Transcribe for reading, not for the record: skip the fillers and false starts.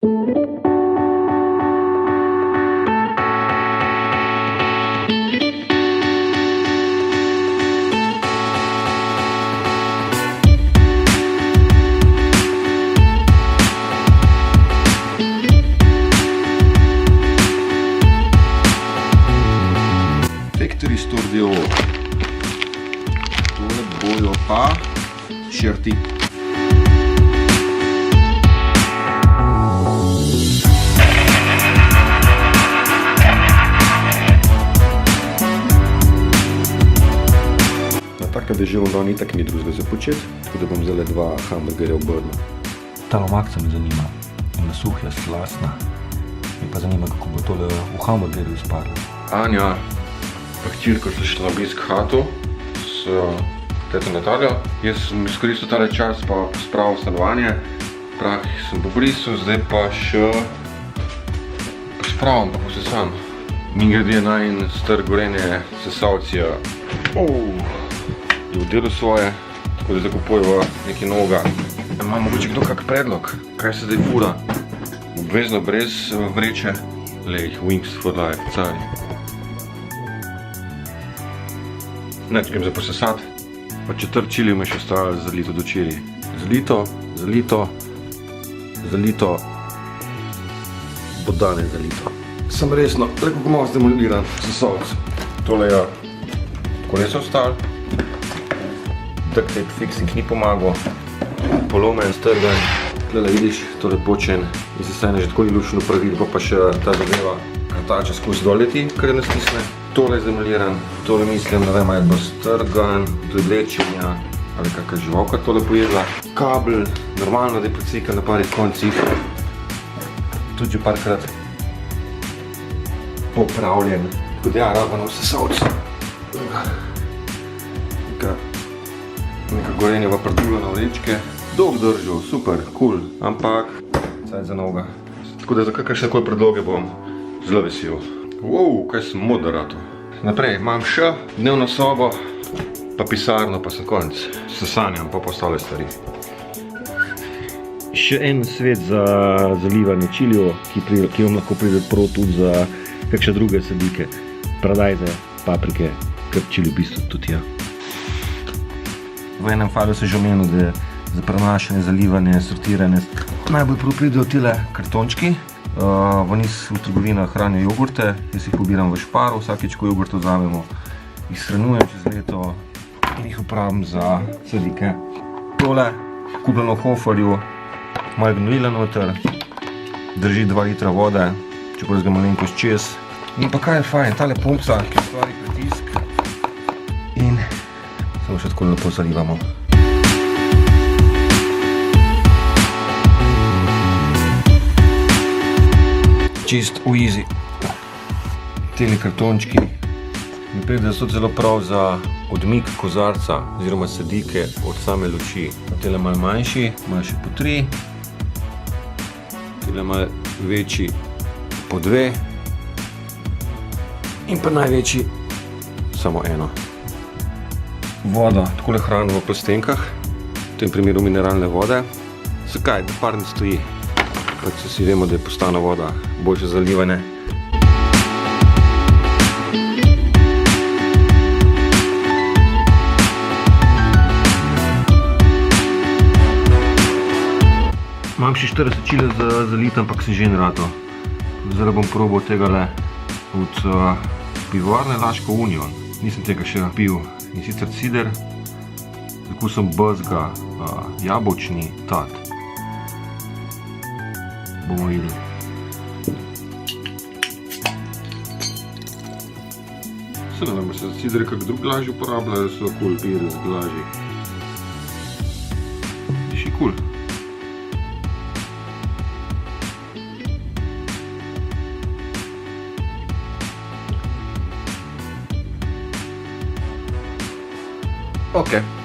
Factory Store Dior. Tole bojo pa širti. Taka deževna dan itak ni drugega za početi, tako da bom zdaj 2 hamburgerja obrnil. Ta lomakca me zanima, ima suhja, slastna. Me pa zanima, kako bo tole v hamburgerju izpadlo. Anja pa hčerka sta šla obisk hatu s teto Nataljo. Jaz sem izkoristil tale čas pa pospravil stanovanje. Prah sem pobrisal, zdaj pa še pospravim pa posesam. Mimogrede najin star gorenje sesalcija je oddelal svoje, tako da zdaj kupujeva nekaj novega. Ima mogoče kdo kak predlog, kaj se zdaj fura? Obvezno brez vreče, lej, Wings for Life, cari. Ne, čekam za posesat. Pa 4 čili me še ostalo zalito do čiri. Zalito, zalito, zalito, bodane zalito. Sem resno, leko malo zdemoliran sesalc. Tole je kolesa ostalo. Duct tape fixing ni pomagal. Polomen, strgan. Tlele vidiš, tole počen. In se sajne že tako ilučno pravil, pa še ta zadeva krtača skozi doleti, kar je nastisne. Tole je zdemoliran, tole mislim, ne vem, ali bo strgan, do vlečenja, ali kakva živalka tole pojedla. Kabel, normalno, da je pocikal na parih koncih. Tudi že parkrat popravljen. Tako da ja, rabano sesalc. Neka gorenjeva prdula na vrečke. Dolg držal, super, cool, ampak cajt za novega. Tako da za kakšne koli predloge bom zelo vesel. Wow, kaj sem modar rato. Naprej, imam še dnevno sobo, pa pisarno, pa sem konec. Sesanjam pa ostale stvari. Še en svet za zalivanje čilijo, ki vam lahko pride prav tudi za kakšne druge sadike. Paradajze, paprike, ker čili v bistvu tudi ja. V enem falu se že omenil, da je za prenašanje, zalivanje, sortiranje najbolj prav pridejo tile kartončki. Vnis v trgovinah hranijo jogurte, jaz jih pobiram v Šparu, vsakič ko jogurt vzamemo, jih shranjujem čez leto in jih uporabim za sadike. Tole, kupljeno v Hoferju, malo gnojila noter, drži 2 litra vode, čeprav ga malenkost čez. In pa kaj je fajn, tale pumpca, ki ustvari pritisk in samo še tako lepo zalivamo. Čist easy. Teli kartončki mi pride so zelo prav za odmik kozarca oziroma sadike od same luči. Tele malo manjši, imajo še po 3. Tele malo večji po 2. In pa največji samo 1. Voda takole hranimo v plastenkah, v tem primeru mineralne vode. Zakaj? Da par ne stoji. Pač vsi vemo, da je postana voda boljše zalivanje. Imam še 40 čile za zalit, ampak sem že narato. Zdaj bom probal tegale od pivovarne Laško Union. Nisem tega še pil. In sicer cider z okusom bezga, jabolčni tat. Bomo videli. Se ne vem, se za cider kak drug glažji uporabljajo, so cool pire z glažji. Diši cool. Ok.